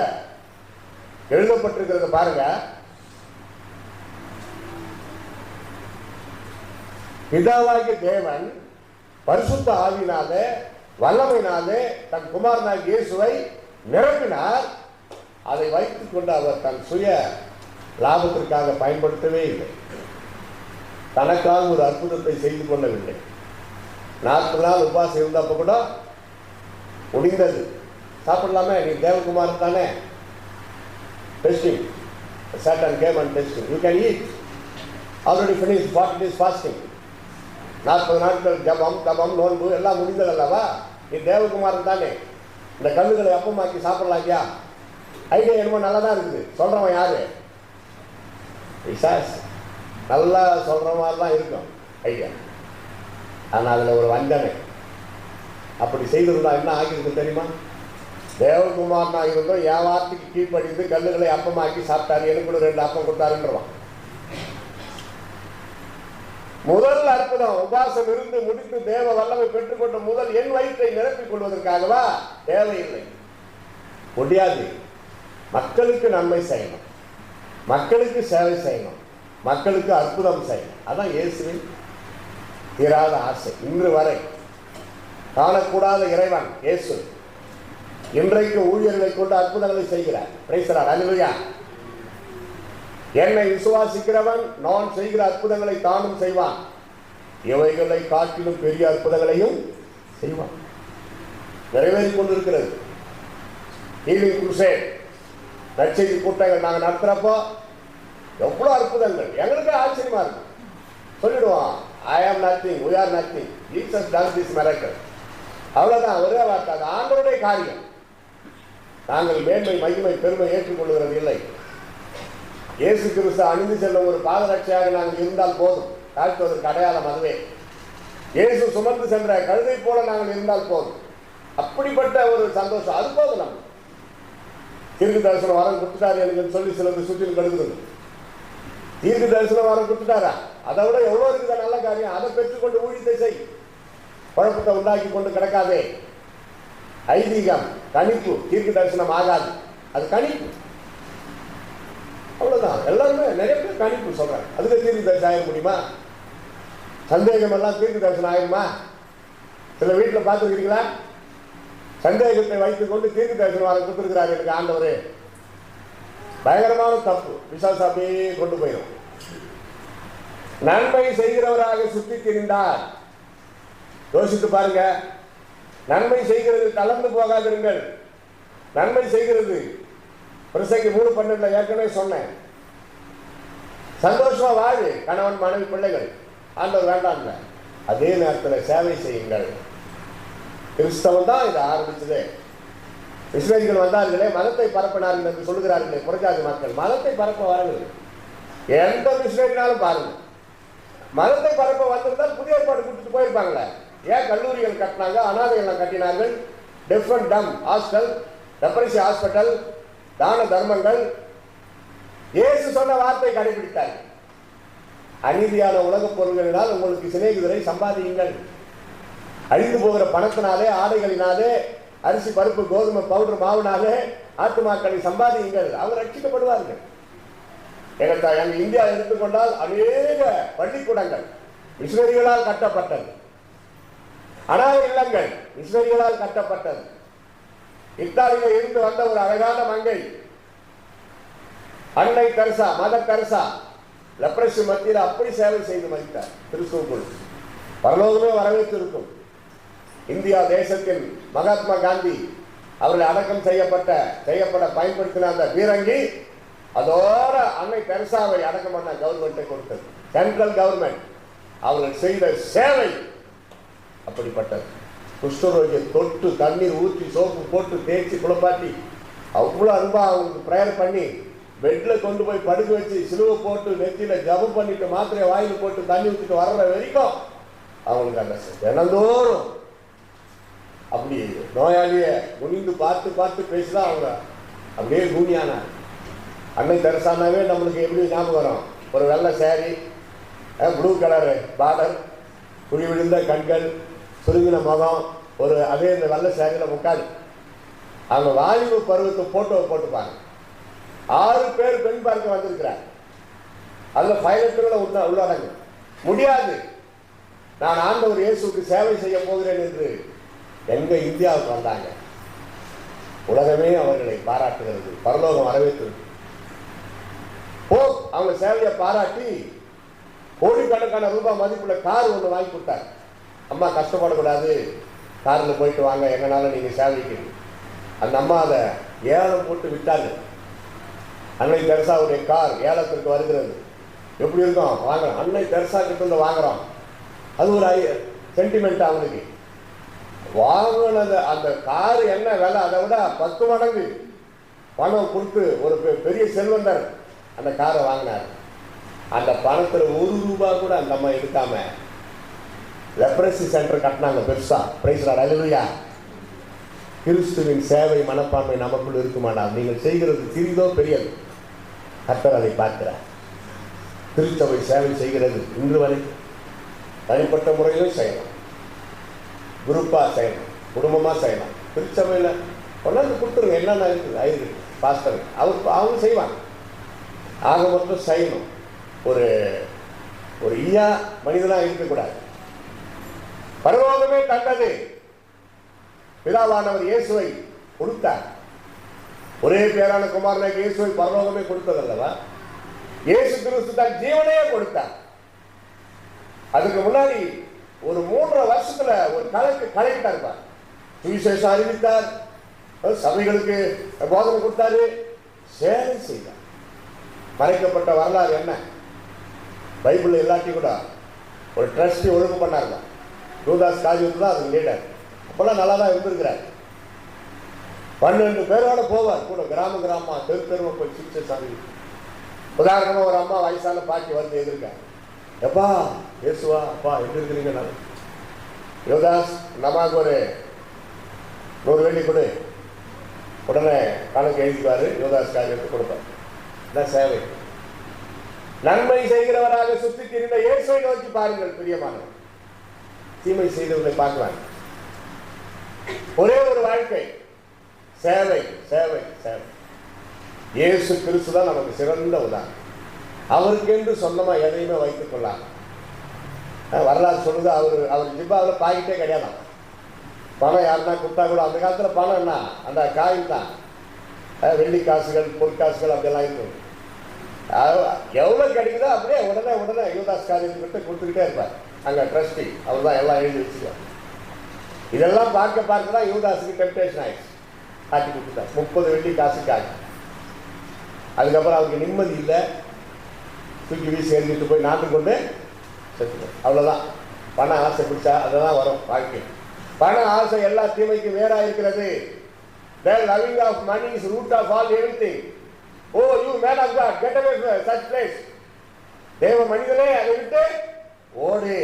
எழுதப்பட்டிருக்கிறது பாருங்க. பிதாவாகிய தேவன் பரிசுத்த ஆவியினாலே வல்லமையினாலே தன் குமாரனாகிய இயேசுவை நிரப்பினார். அதை வைத்துக் கொண்டு அவர் தன் சுய லாபத்திற்காக பயன்படுத்தவே இல்லை. தனக்காக ஒரு அற்புதத்தை செய்து கொள்ளவில்லை. 40 நாள் உபவாசம் இருந்தப்ப கூட முடிந்தது, சாப்பிடலாமே, நீ தேவகுமார் தானே, testing, Satan came and tested, you can eat, already finished 40 days fasting, 40 நாட்கள் ஜபம் தபம் நோன்பு எல்லாம் முடிந்தது அல்லவா, நீ தேவகுமாரன் தானே, இந்த கல்லுகளை அப்பமாக்கி சாப்பிடலாக்கியா? ஐடியா என்னமோ நல்லா தான் இருக்குது. சொல்கிறவன் யாரு? விசாஸ். நல்லா சொல்கிற மாதிரி தான் இருக்கும் ஐடியா. ஆனால் அதில் ஒரு வஞ்சனை. அப்படி செய்திருந்தா என்ன ஆகிருக்கு தெரியுமா? தேவகுமாரனாக இருந்தோம், என் வார்த்தைக்கு கீழ்ப்படிந்து கல்லுகளை அப்பமாக்கி சாப்பிட்டாரு, எனக்கு கூட 2 அப்பம் கொடுத்தாருன்றவான். முதல் அற்புதம் உபாசம் இருந்து முடித்து தேவ வல்லமை பெற்றுக்கொண்ட முதல் என் வயிற்றை நிரப்பிக் கொள்வதற்காகவா? தேவையில்லை, முடியாது. மக்களுக்கு நன்மை செய்யணும், மக்களுக்கு சேவை செய்யணும், மக்களுக்கு அற்புதம் செய்யணும். அதான் இயேசுவின் தீராத ஆசை. இன்று வரை காணக்கூடாத இறைவன் இயேசு இன்றைக்கு ஊழியர்களை கொண்டு அற்புதங்களை செய்கிறார். பிரைஸ் தி லார்ட், அல்லேலூயா. என்னை விசுவாசிக்கிறவன் நான் செய்கிற அற்புதங்களை தானும் செய்வான், இவைகளை காட்டிலும் பெரிய அற்புதங்களையும் செய்வான். நிறைவேறிக் கொண்டிருக்கிறது. ஹீலிங் குருசேட் நற்செய்தி கூட்டங்கள் நாங்கள் நடத்துறப்போ எவ்வளோ அற்புதங்கள் எங்களுக்கு ஆச்சரியமா இருக்கு. சொல்லிடுவோம், I am nothing, we are nothing, Jesus does this miracle. அவ்வளோதான், ஒரே வார்த்தை. அது ஆண்டவருடைய காரியம். நாங்கள் மேன்மை மகிமை பெருமை ஏற்றுக்கொள்கிறது இல்லை. இயேசு கிறிஸ்து அணிந்து செல்லும் ஒரு பாதரட்சையாக நாங்கள் இருந்தால் போதும். தாழ்த்துவதற்கு அடையாளம் அதுவே. இயேசு சுமந்து சென்ற கழுதை போல நாங்கள் இருந்தால் போதும். அப்படிப்பட்ட ஒரு சந்தோஷம், அது போதும். நம்ம தீர்க்க தரிசனம் வரம் கொடுத்துட்டாரு எனக்கு சொல்லி சிலது சுற்றிலும் கெடுக்குது. தீர்க்க தரிசனம் வரம் கொடுத்துட்டாரா? அதை விட எவ்வளோ இருக்குதா நல்ல காரியம். அதை பெற்றுக்கொண்டு ஊழியத்தை செய். குழப்பத்தை உண்டாக்கி கொண்டு கிடக்காதே. ஐதீகம் கணிப்பு தீர்க்க தரிசனம் ஆகாது, அது கணிப்பு. அவ்வளோதான். எல்லாருமே நிறைய பேர் கணிப்பு சொல்றாங்க. அதுக்கு தீர்க்க தரிசனம் ஆக முடியுமா? சந்தேகம் எல்லாம் தீர்க்க தரிசனம் ஆகுமா? சில வீட்டில் பார்த்துருக்கீங்களா? சந்தேகத்தை வைத்துக் கொண்டு தீர்க்க தரிசனம் வர கொடுத்துருக்கிறாரு எனக்கு ஆண்டவரே. பயங்கரமான தப்பு. பிசாசு அப்படியே கொண்டு போயிடும். நன்மை செய்கிறவராக சுற்றி திரிந்தார். யோசித்து பாருங்க. நன்மை செய்கிறது கலந்து போகாதிருங்கள். நன்மை செய்கிறது பிரசங்கி 3:12 ஏற்கனவே சொன்னேன். சந்தோஷமா வாழு, கணவன் மனைவி பிள்ளைகள். ஆண்டவர் வேண்டாம். அதே நேரத்தில் சேவை செய்யுங்கள். கிறிஸ்தவன் தான் இதை ஆரம்பிச்சது. இஸ்ரேலிகள் வந்தார்களே, மதத்தை பரப்பினார்கள் என்று சொல்லுகிறார்களே புறஜாதி மக்கள். மதத்தை பரப்ப வரவில்லை. எந்த இஸ்ரேலினாலும் பாருங்க, மதத்தை பரப்ப வந்திருந்தால் புதிய ஏற்பாடு கொடுத்துட்டு போயிருப்பாங்களே. ஏன் கல்லூரிகள் கட்டினாங்க, அனாதைகள் கட்டினார்கள், டெஃப் அண்ட் டம் ஹாஸ்டல், லெப்ரசி ஹாஸ்பிட்டல், தான தர்மங்கள். இயேசு சொன்ன வார்த்தை கடைபிடித்தார்கள். அநீதியான உலகப் பொருள்களினால் உங்களுக்கு சிநேகிதரை சம்பாதியுங்கள். அழிந்து போகிற பணத்தினாலே, ஆடைகளினாலே, அரிசி பருப்பு கோதுமை பவுடர் மாவுனாலே ஆத்துமாக்களை சம்பாதியுங்கள், அவர் ரட்சிக்கப்படுவார்கள். எங்கள் இந்தியா எடுத்துக்கொண்டால் அநேக பள்ளிக்கூடங்கள் மிஷனரிகளால் கட்டப்பட்டது. அனாதை இல்லங்கள் மிஷனரிகளால் கட்டப்பட்டது. இத்தாலியில் இருந்து வந்த ஒரு அழகான மங்கை அன்னை தெரசா, மதர் தெரசா, லெப்ரசி மத்தியில் அப்படி சேவை செய்து மதித்தார். கிறிஸ்துவுக்குள் பரலோகமே வரவேற்றிருக்கும். இந்தியா தேசத்தில் மகாத்மா காந்தி அவர்கள் அடக்கம் செய்யப்பட பயன்படுத்தின அந்த பீரங்கி அதோட அன்னை தெரசாவை அடக்கம் பண்ண கவர்மெண்ட்டை கொடுத்தது. சென்ட்ரல் கவர்மெண்ட் அவர்கள் செய்த சேவை அப்படிப்பட்டது. குஷ்டரோகியை தொட்டு தண்ணீர் ஊற்றி சோப்பு போட்டு தேய்ச்சி குளிப்பாட்டி அவ்வளோ அன்பா அவங்களுக்கு ப்ரேயர் பண்ணி பெட்டில் கொண்டு போய் படுக்க வச்சு சிலுவை போட்டு நெத்தியில் ஜபம் பண்ணிட்டு மாத்திரையை வாயில் போட்டு தண்ணி ஊற்றிட்டு வர்ற வரைக்கும் அவங்களுக்கு அந்த தினந்தோறும் அப்படி நோயாளியை குனிந்து பார்த்து பார்த்து பேசிதான் அவங்க அப்படியே கூனியானார். அன்னை தெரசானாவே நம்மளுக்கு எப்படி ஞாபகம் வரும்? ஒரு வெள்ளை சேரீ, ப்ளூ கலரு பார்டர், குழி விழுந்த கண்கள், சுருங்கின முகம், ஒரு அதே இந்த வெள்ளை சேரீயில் முக்கால். அவங்க வாலிபு பருவத்தை போட்டோவை போட்டுப்பாங்க. 6 பேர் பெண் பார்க்க வந்திருக்கிறார். அதுல பைலட்டுகளை உள்ளடங்கு. முடியாது, நான் ஆண்டவர் இயேசுக்கு சேவை செய்ய போகிறேன் என்று எங்க இந்தியாவுக்கு வந்தாங்க. உலகமே அவர்களை பாராட்டுகிறது, பரலோகம் வரவேற்று அவங்க சேவையை பாராட்டி கோடிக்கணக்கான ரூபாய் மதிப்புள்ள கார் ஒன்று வாங்கி கொடுத்தார். அம்மா கஷ்டப்படக்கூடாது, காரில் போயிட்டு வாங்க, எங்கனால நீங்க சேவைக்கு. அந்த அம்மா அதை ஏலம் போட்டு விட்டாங்க. அன்னை தெரசாவுடைய கார் ஏலத்திற்கு வருகிறது. எப்படி இருக்கும்? வாங்குறோம், அன்னை தெரசா கிட்ட இருந்து வாங்குறோம். அது ஒரு சென்டிமெண்ட் அவனுக்கு. வாங்கினது அந்த கார் என்ன விலை, அதை விட 10 மடங்கு பணம் கொடுத்து ஒரு பெரிய செல்வந்தர் அந்த காரை வாங்கினார். அந்த பணத்தில் 1 ரூபாய் கூட அந்த அம்மா எடுக்காம லெப்ரசி சென்டர் கட்டினாங்க பெருசா. பிரைஸ் லார்ட், ஹல்லேலூயா. கிறிஸ்துவின் சேவை மனப்பான்மை நமக்குள் இருக்குமானா நீங்கள் செய்கிறது சிறிதோ பெரியது, கர்த்தர் அதை பார்க்கிறார். திருச்சபை சேவை செய்கிறது இன்று வரை தனிப்பட்ட முறையிலும் செய்யலாம், குரூப்பா செய்யலாம், குடும்பமா செய்யலாம். திருச்சபையில் கொண்டாந்து கொடுத்துருங்க, என்னென்ன இருக்குது ஆயிருக்கு பாஸ்டர் அவங்க செய்வாங்க. ஆக மொத்தம் செய்யணும். ஒரு ஒரு ஈயா மனிதனா இருக்கக்கூடாது. பரலோகமே கண்டது. பிதாவானவர் இயேசுவை கொடுத்தார். ஒரே பேரான குமாரனாகிய இயேசுவை பரலோகமே கொடுத்ததல்லவா? இயேசு கிறிஸ்து தன் ஜீவனையே கொடுத்தார். அதுக்கு முன்னாடி ஒரு 3.5 வருஷத்துல ஒரு கலெக்டர் இருப்பார். சுவிசேஷம் அறிவித்தார், சபைகளுக்கு போதனை கொடுத்தாரு, சேவை செய்தார். மறைக்கப்பட்ட வரலாறு என்ன? பைபிள் எல்லாத்தையும் கூட ஒரு ட்ரஸ்டி ஒழுங்கு பண்ணாருங்க. யூதாஸ் காரியத்து தான் அது லீடர். அப்பெல்லாம் நல்லா தான் இருந்திருக்கிறார். 12 பேரோட போவார் கூட, கிராமமா தெருமா போய் சிகிச்சை சாமி. உதாரணமா ஒரு அம்மா வயசான பாட்டி வந்து எதிர்க்க, எப்பா இயேசுவா அப்பா எப்படி இருக்கிறீங்க? நான் யோதாஸ் நமக்கு ஒரு 100 வெள்ளி கொடு, உடனே கணக்கு எழுதிக்குவாரு. யோதாஸ் காரியத்தை கொடுப்பார். இதான் சேவை. நன்மை செய்கிறவராக சுற்றி திரிந்த இயேசுவை நோக்கி பாருங்கள் பிரியமானவர். தீமை செய்தவர்களை பார்க்கலாம். ஒரே ஒரு வாழ்க்கை, சேவை சேவை சேவை. இயேசு கிறிஸ்து தான் நமக்கு சிறந்த உதாரணம். அவருக்கென்று சொந்தமா எதையுமே வைத்துக் கொள்ளாங்க. வரலாறு சொல்லுது, அவர் ஜிப்பாவில் பாக்கிட்டே கிடையாது. பணம் யாருன்னா கொடுத்தா கூட, அந்த காலத்துல பணம் என்ன, அந்த காயின் தான். வெள்ளி காசுகள் பொற்காசுகள் அப்படியெல்லாம் இருக்கும். எவ்வளவு கிடைக்குதோ அப்படியே உடனே யூதாஸ் காரியத்துக்கிட்ட கொடுத்துக்கிட்டே இருப்பார். அங்க ட்ரஸ்டி அவர் தான் எல்லாம் எழுதி வச்சுக்குவார். இதெல்லாம் பார்க்க தான் யூதாஸுக்கு டெம்டேஷன் ஆயிடுச்சு. காட்டி கொடுத்துட்டார் 30 வெள்ளி காசுக்காக. அதுக்கப்புறம் அவருக்கு நிம்மதி இல்லை, தூக்கி வீசி எறிஞ்சிட்டு போய் நாட்டு கொண்டு செத்துட்டார். அவ்வளோதான். பண ஆசை பிடிச்சா அதெல்லாம் வரும் வாழ்க்கை. பண ஆசை எல்லா தீமைக்கும் வேறா இருக்கிறது. The loving of money is root of all everything. Oh, you man of God, get away from such place. தேவ மனிதனே, அதை விட்டு ஓடு.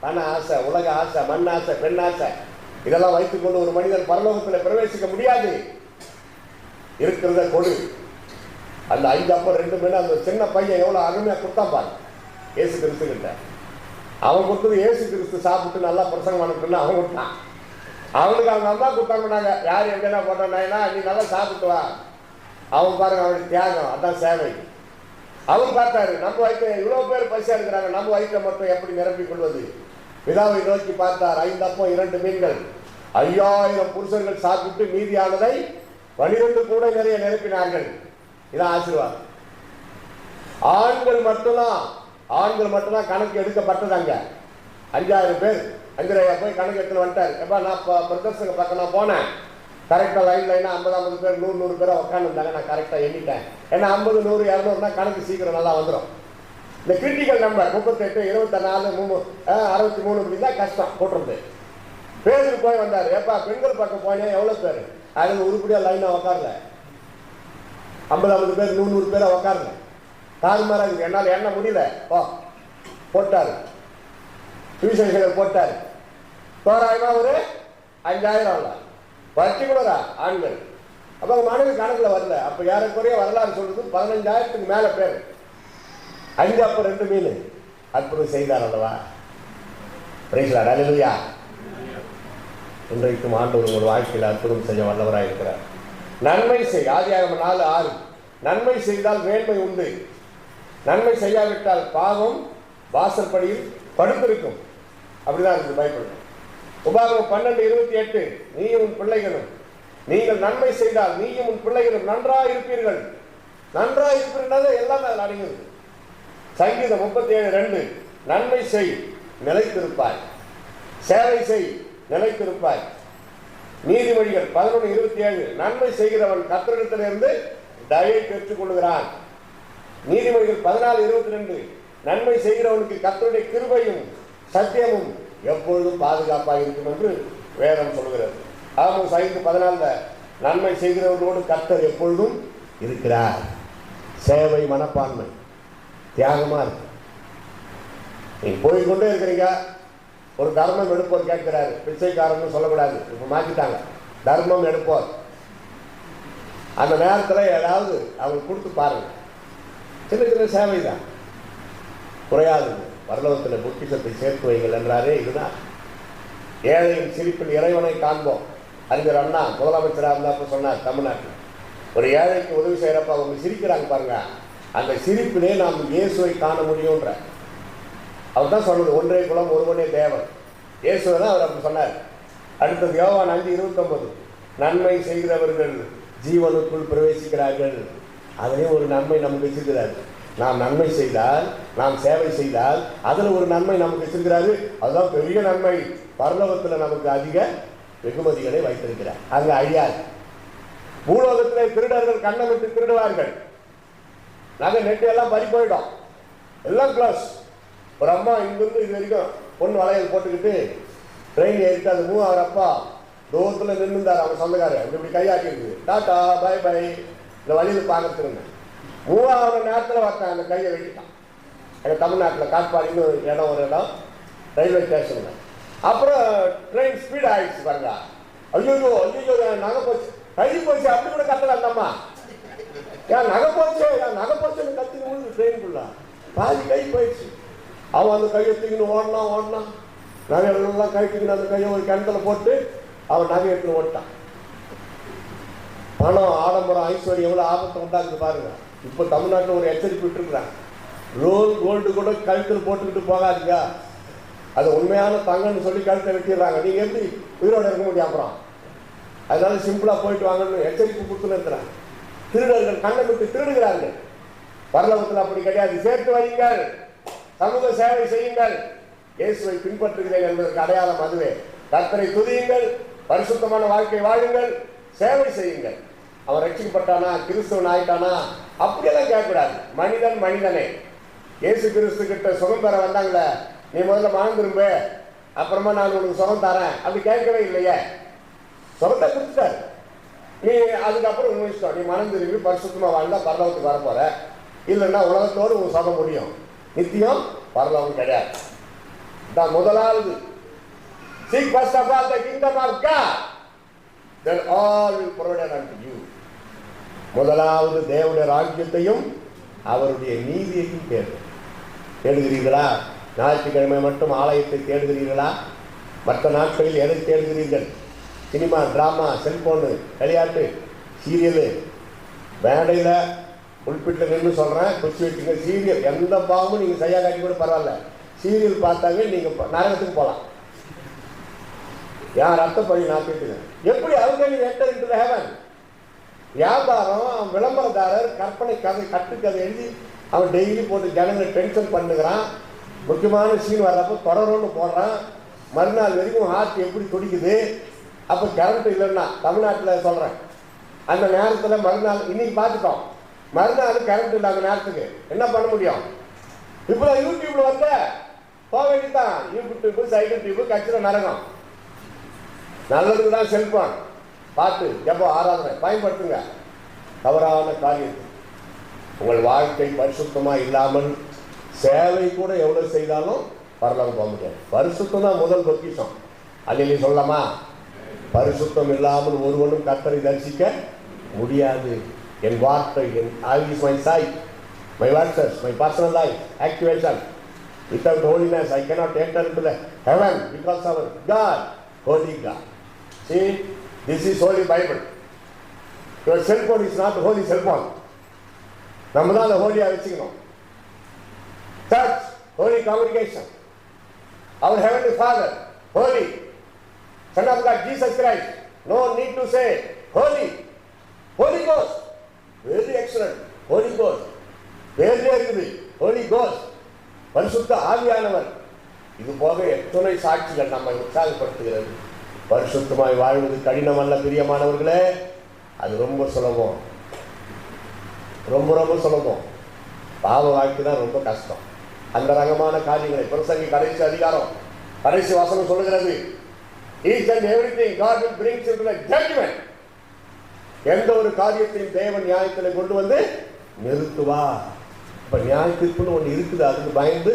பண ஆசை, உலக ஆசை, மண் ஆசை, பெண் ஆசை, இதெல்லாம் வைத்துக்கொண்டு ஒரு மனிதன் பரலோகத்தில் பிரவேசிக்க முடியாது. இருக்கிறத கொடு. அந்த 5 அப்பம் 2 மீன் அந்த சின்ன பையன் எவ்வளவு அருமையா கொடுத்தான் பாரு இயேசு கிறிஸ்து கிட்ட. அவன் கொடுத்தது இயேசு கிறிஸ்து சாப்பிட்டு நல்லா பிரசங்கம் பண்ணணும்னு அவன் கொடுத்தான். அவனுக்கு அவங்க அம்மா கொடுத்தாங்கன்னாங்க, யார் எங்கன்னா போட்டானா நீ நல்லா சாப்பிட்டு வா. அவன் பாருங்க, அவனுக்கு தியாகம், அதான் சேவை. அவன் பார்த்தாரு, நம்ம வயிற்று இவ்வளவு பேர் பைசா இருக்கிறாங்க, நம்ம வயிற்றை மட்டும் எப்படி நிரப்பிக் கொள்வது? பிதாவை நோக்கி பார்த்தார். 5 அப்பம் 2 மீன்கள் 5000 புருஷர்கள் சாப்பிட்டு மீதியானதை 12 கூட நிறைய நிரப்பினார்கள். இதான் ஆசீர்வாதம். ஆண்கள் மட்டும்தான் கணக்கு எடுக்கப்பட்டது. அங்க 5000 பேர். 5,000 போய் கணக்கு எடுத்து வந்துட்டாரு. எப்பா நான் பிரதர்சன பக்கம் நான் போனேன், கரெக்டாக லைனா 50 பேர் 100 பேரை உட்காந்துருந்தாங்க. நான் கரெக்டாக எண்ணிட்டேன். ஏன்னா 50, 100, 200னா கணக்கு சீக்கிரம் நல்லா வந்துடும். இந்த கிரிட்டிக்கல் நம்பர் 38, 24, 63 இப்படி தான் கஷ்டம் போட்டுறது. பேருக்கு போய் வந்தாரு, எப்பா பெண்கள் பக்கம் போனேன் எவ்வளோ பேர்? அதில் உருப்படியாக லைனாக உட்காரல. 50 பேர் 100 பேரை உட்காரல. தாறுமாறா இருக்கு, என்னால் எண்ண முடியல. போட்டாரு, சுவிசேஷகர் போட்டாரு. தோராயமா ஒரு 5000 பர்டிகுலரா ஆண்கள். அப்ப மனைவி கணக்குல வரல. அப்ப யாருக்குறைய வரலாறு சொல்றது 15,000க்கு மேல பேர். 5 அப்பம் 2 மீன். அற்புதம் செய்தார் அல்லவா? பிரைஸ் லார்ட், ஹல்லேலூயா. இன்றைக்கும் ஆண்டவர் ஒரு வாழ்க்கையில் அற்புதம் செய்ய வல்லவராக இருக்கிறார். நன்மை செய். ஆதியாகமம் 4:6 நன்மை செய்தால் மேன்மை உண்டு, நன்மை செய்யாவிட்டால் பாவம் வாசற்படியில் படுத்திருக்கும். அப்படிதான் இருக்குது பைபிள். உபாகமம் 12:28, நீயும் உன் பிள்ளைகளும் நீங்கள் நன்மை செய்தால் நீயும் உன் பிள்ளைகளும் நன்றாக இருப்பீர்கள். நன்றாக இருப்பீர்கள் எல்லாமே அதில் அடங்கியது. சங்கீதம் 37:2, நன்மை செய் நிலைத்திருப்பாய், சேவை செய் நிலைத்திருப்பாய். நீதிமொழிகள் 11:27, நன்மை செய்கிறவன் கர்த்தரிடத்திலிருந்து தயை பெற்றுக் கொள்கிறான். நீதிமொழிகள் 14:22, நன்மை செய்கிறவனுக்கு கர்த்தருடைய கிருபையும் சத்தியமும் எப்பொழுதும் பாதுகாப்பாக இருக்கும் என்று வேதம் சொல்கிறது. ஆமோஸ் 5:14, நன்மை செய்கிறவர்களோடு கர்த்தர் எப்பொழுதும் இருக்கிறார். சேவை மனப்பான்மை தியாகமா இருக்கு. நீங்க போய்கொண்டே இருக்கிறீங்க, ஒரு தர்மம் எடுப்போர் கேட்கிறாரு, பிச்சைக்காரன்னு சொல்லக்கூடாது, இப்ப மாத்திட்டாங்க, தர்மம் எடுப்போர். அந்த நேரத்தில் ஏதாவது அவங்க கொடுத்து பாருங்க, சின்ன சின்ன சேவை தான், குறையாது. பரலோகத்தில் பொக்கிஷத்தை சேர்த்து வைங்கள் என்றாரே, இதுதான். ஏழையின் சிரிப்பில் இறைவனை காண்போம். அறிஞர் அண்ணா முதலமைச்சராக இருந்தாப்ப சொன்னார், தமிழ்நாட்டில் ஒரு ஏழைக்கு உதவி செய்யறப்ப அவங்க சிரிக்கிறாங்க பாருங்க, அந்த சிரிப்பிலே நாம் இயேசுவை காண முடியும்ன்ற. அவர் தான் சொன்னது, ஒன்றே குலம் ஒருவனே தேவன். இயேசுவை தான் அவர் அப்படி சொன்னார். அடுத்தது யோவான் 5:29, நன்மை செய்கிறவர்கள் ஜீவனுக்குள் பிரவேசிக்கிறார்கள். அதுலேயும் ஒரு நன்மை நமக்கு வச்சிருக்கிறாரு. நாம் நன்மை செய்தால், நாம் சேவை செய்தால் அதில் ஒரு நன்மை நமக்கு வச்சிருக்கிறாரு. அதுதான் பெரிய நன்மை. பரலோகத்தில் நமக்கு அதிக வெகுமதிகளை வைத்திருக்கிறார். அங்கே அழியாது. பூலோகத்திலே திருடர்கள் கண்ணமிட்டு திருடுவார்கள், நகை நெட்டு எல்லாம் பறி போயிடும், எல்லாம் க்ளோஸ். ஒரு அம்மா இங்கிருந்து இது வரைக்கும் பொண்ணு வளையல் போட்டுக்கிட்டு ட்ரெயின் ஏறிட்டு அது மூவ் ஆகிறப்பா தூரத்தில் நின்றுந்தார் அவங்க சொந்தக்காரர். இப்படி கையாட்டி இருக்குது, டாட்டா பை பை, இந்த வழியில் பார்க்கறதுன்னு. மூவாவது நேரத்தில் வரட்டான், அந்த கையை வெட்டிட்டான். எங்கள் தமிழ்நாட்டில் காட்பாடின்னு ஒரு இடம், ஒரு இடம் ரயில்வே ஸ்டேஷனில். அப்புறம் ட்ரெயின் ஸ்பீட் ஆகிடுச்சு பாருங்க. ஐயோ ஐயோ நகை போச்சு, கை போச்சு, அப்படி கூட கத்தல அந்த அம்மா. ஏன் நகை போச்சு, நகை போச்சுன்னு கத்திக்கு முடிஞ்சு ட்ரெயின்குள்ள பாதி கை போயிடுச்சு. அவன் அந்த கையை தூக்கின்னு ஓடனான், நகையெல்லாம் கழிச்சுக்கின்னு அந்த கையை ஒரு கிணத்துல போட்டு அவன் நகை எடுத்துன்னு ஓட்டான். பணம், ஆடம்பரம், ஐஸ்வர்யம் எவ்வளோ ஆபத்தை உண்டாக்குது பாருங்க. இப்போ தமிழ்நாட்டில் ஒரு எச்சரிக்கை விட்டுருக்குறாங்க, ரோல் கோல்டு கூட கழுத்தில் போட்டுக்கிட்டு போகாதீங்க, அது உண்மையான தங்கன்னு சொல்லி கழுத்தை வெட்டிடுறாங்க. நீங்கள் எப்படி உயிரோடு இருக்க முடியும் அப்புறம்? அதனால சிம்பிளாக போயிட்டு வாங்கன்னு எச்சரிக்கை கொடுத்துன்னு இருக்கிறாங்க. திருடர்கள் கண்ணை விட்டு திருடுகிறார்கள். பரலோகத்தில் அப்படி கிடையாது. சேர்த்து வையுங்கள், சமூக சேவை செய்யுங்கள், இயேசுவை பின்பற்றுகிறேன் என்பதற்கு அடையாளம் அதுவே. கர்த்தரை துதியுங்கள், பரிசுத்தமான வாழ்க்கை வாழுங்கள், சேவை செய்யுங்கள். அவன் ரட்சிக்கப்பட்டானா, கிறிஸ்துவன் ஆயிட்டானா அப்படியெல்லாம் கேட்கக்கூடாது. மனிதன் மனிதனே. இயேசு கிறிஸ்து கிட்ட சுகம் பெற வந்தாங்களே, நீ முதல்ல மனம் திரும்ப, அப்புறமா நான் உனக்கு சுகம் தரேன் அப்படி கேட்கவே இல்லையே. சுகத்தை கொடுத்துட்டாரு. நீ அதுக்கப்புறம் உன் இஷ்டம், நீ மனம் திரும்பி பரிசுத்தமாக வாழ்ந்தா பரலோகத்துக்கு வரப்போற, இல்லைன்னா உலகத்தோடு உன் சுகம் முடியும். நித்தியம் பரலோகம் கிடையாது. தான் முதலாவது. Seek first of all the kingdom of God, then all will provide unto you. முதலாவது தேவனுடைய ராஜ்யத்தையும் அவருடைய நீதியையும் தேடுகிறீர்களா? ஞாயிற்றுக்கிழமை மட்டும் ஆலயத்தை தேடுகிறீர்களா? மற்ற நாட்களில் எதை தேடுகிறீர்கள்? சினிமா, டிராமா, செல்போனு, விளையாட்டு, சீரியலு. மேடையில் உள்பிட்டு நின்று சொல்கிறேன், குச்சி வச்சுங்க. சீரியல் எந்த பாவமும் நீங்கள் செய்யா காட்டி கூட பரவாயில்ல, சீரியல் பார்த்தாவே நீங்கள் நரகத்துக்கு போகலாம். யார் ரத்த பழி நாட்டிட்டு எப்படி அவங்க என்டர் இன்டு தி ஹெவன்? வியாபாரம், விளம்பரதாரர் கற்பனை கதை, கட்டுக்கதை எழுதி அவன் டெய்லி போட்டு ஜனங்களை டென்ஷன் பண்ணுகிறான். முக்கியமான சீன் வர்றப்போ தொடரும்னு போடுறான். மறுநாள் வரைக்கும் ஹார்ட் எப்படி துடிக்குது. அப்போ கரண்ட் இல்லைன்னா, தமிழ்நாட்டில் சொல்கிறேன், அந்த நேரத்தில் மறுநாள் இன்னைக்கு பார்த்துட்டோம், மறுநாள் கரண்ட் இல்லை அந்த நேரத்துக்கு என்ன பண்ண முடியும்? இப்போ யூடியூப்ல வந்த போக வேண்டியதான். யூடியூப்பு, சைக்கிள் டியூப்பு, கட்சியில் நரகம். நல்லதுக்கு தான் செல்போன், பாட்டு, ஜபோ, ஆராதனை பயன்படுத்துங்க. தவறான காரியத்தை உங்கள் வாழ்க்கை பரிசுத்தமாக இல்லாமல் சேவை கூட எவ்வளோ செய்தாலும் பரலோகம் போக முடியாது. பரிசுத்தம் தான் முதல் பொக்கிஷம். அல்லேலூயா சொல்லலாமா? பரிசுத்தம் இல்லாமல் ஒருவனும் கர்த்தரை தரிசிக்க முடியாது. என் வார்த்தை, என் ஆயுஸ், my sight, my verses, my personal life, activation. Without holiness, I cannot enter into the heaven because our God, holy God. See, this is holy Bible. Your cell phone is not holy cell phone. நம்ம தான் அதை ஹோலியா வச்சுக்கணும். சர்ச் ஹோலி காங்கிரிகேஷன், அவர் heavenly father holy, Son of God Jesus Christ, no need to say holy. Holy Ghost, very excellent. Holy Ghost வேறே இருக்குது. Holy Ghost பரிசுத்த ஆவியானவர். இது போக எத்தனை சாட்சிகள் நம்மை உற்சாகப்படுத்துகிறது. பரிசுத்தமாய் வாழ்வது கடினம் அல்ல பிரியமானவர்களே, அது ரொம்ப சுலபம், ரொம்ப ரொம்ப சுலபம். பாவ வாழ்க்கை தான் ரொம்ப கஷ்டம். அந்த ரகமான காரியங்களை பிரசங்கி கடைசி அதிகாரம் கடைசி வசனம் சொல்லுகிறது, each and everything God will bring into the judgment. எந்த ஒரு காரியத்தையும் தேவன் நியாயத்தில் கொண்டு வந்து நிறுத்துவார். இப்ப நியாய தீர்ப்புன்னு ஒன்று இருக்குது. அதுக்கு பயந்து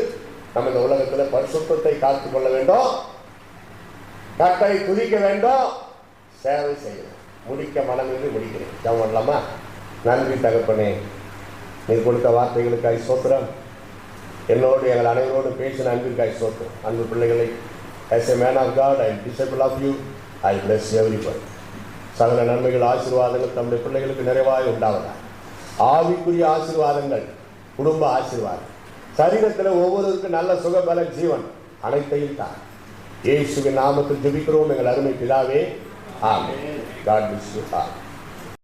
நம்ம இந்த உலகத்தில் பரிசுத்தத்தை காத்துக் கொள்ள வேண்டும், கர்த்தரை துதிக்க வேண்டும், சேவை செய்யணும். முடிக்க மனமின்றி முடிக்கிறேன். ஜெபம் பண்ணலாமா? நன்றி தகப்பனே, நீர் கொடுத்த வார்த்தைகளுக்காய் ஸ்தோத்திரம். என்னோடு எங்கள் அனைவரோடு பேசின அன்பிற்காய் ஸ்தோத்திரம். அன்பு பிள்ளைகளை, as a man of God, I am disciple of you, I bless everybody. சகல நன்மைகள் ஆசீர்வாதங்கள் நம்முடைய பிள்ளைகளுக்கு நிறைவாய் உண்டாவதா. ஆவிக்குரிய ஆசீர்வாதங்கள், குடும்ப ஆசீர்வாதம், சரீரத்தில் ஒவ்வொருவருக்கும் நல்ல சுகபல ஜீவன் அனைத்தையும் தான் இயேசுவின் நாமத்தில் ஜெபிக்கிறோம் எங்கள் அருமை பிதாவே. ஆமென். God bless you all.